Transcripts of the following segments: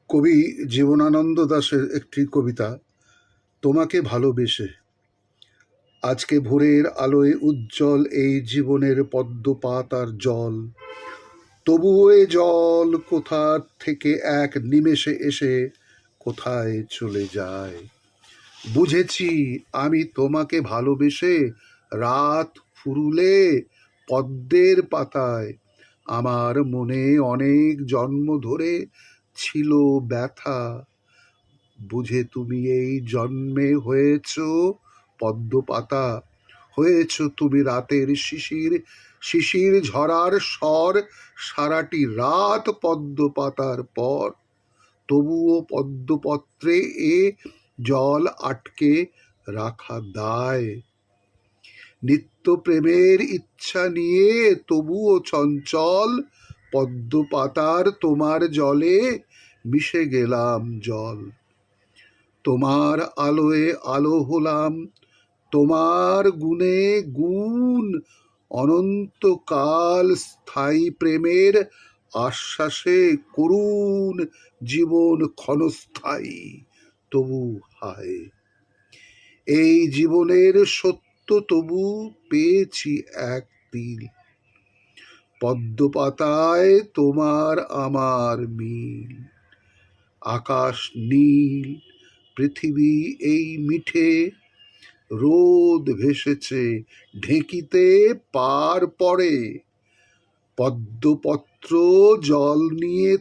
কবি জীবনানন্দ দাশের একটি কবিতা, তোমাকে ভালোবেসে। আজকে ভোরের আলোয় উজ্জ্বল এই জীবনের পদ্মপাত আর জল, তবুও এ জল কোথা থেকে এক নিমেষে এসে কোথায় চলে যায়। বুঝেছি আমি তোমাকে ভালোবেসে রাত ফুরুলে পদ্মের পাতায় আমার মনে অনেক জন্ম ধরে ছিল ব্যথা। বুঝে তুমি এই জন্মে হয়েছ পদ্ম পাতা, হয়েছ তুমি রাতের শিশির, শিশির ঝরার স্বর সারাটি রাত পদ্ম পাতার পর। তবুও পদ্মপত্রে এ জল আটকে রাখা দায়। নিত্য প্রেমের ইচ্ছা নিয়ে তবুও চঞ্চল পদ্ম পাতার তোমার জলে মিশে গেলাম জল। তোমার আলোয় আলো হলাম, তোমার গুণে গুণ, অনন্তকাল স্থায়ী প্রেমের আশ্বাসে করুণ জীবন ক্ষণস্থায়ী। তবু হায়, এই জীবনের সত্য তবু পেয়েছি এক তিল। পদ্ম পাতায় তোমার আমার মিল। আকাশ নীল, পৃথিবী এই মিঠে, রোদ ভেসেছে ঢেঁকিতে পার পড়ে। পদ্মপত্র জল নিয়ে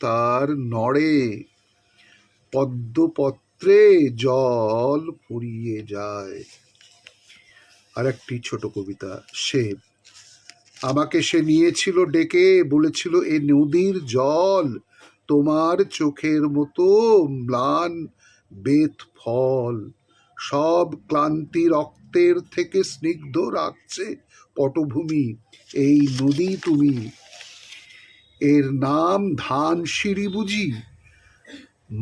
তার নড়ে। পদ্মপত্রে জল ফুরিয়ে যায়। আর একটি ছোট কবিতা, সে। আমাকে সে নিয়েছিল ডেকে, বলেছিল এ নদীর জল তোমার চোখের মতো ম্লান বেত ফল, সব ক্লান্তি রক্তের থেকে স্নিগ্ধ রাখছে পটভূমি এই নদী তুমি। এর নাম ধানসিঁড়ি বুঝি।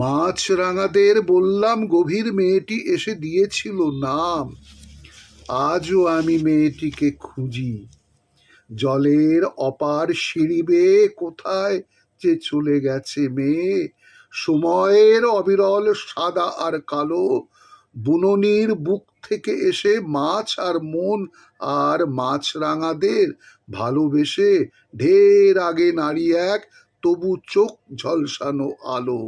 মাছরাঙাদের বললাম গভীর, মেয়েটি এসে দিয়েছিল নাম। আজও আমি মেয়েটিকে খুঁজি, জলের অপার সিঁড়ি বেয়ে কোথায় যে চলে গেছে মেয়ে। সময়ের অবিরল সাদা আর কালো বুননির বুক থেকে এসে মাছ আর মন আর মাছরাঙাদের ভালোবেসে ঢের আগে নারী এক, তবু চোখ ঝলসানো আলো।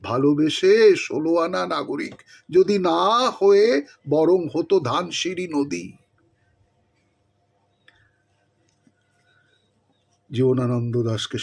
ভালোবেসে 16 আনা নাগরিক যদি না হয়ে বরং হতো ধানসিঁড়ি নদী। জীবনানন্দ দাশকে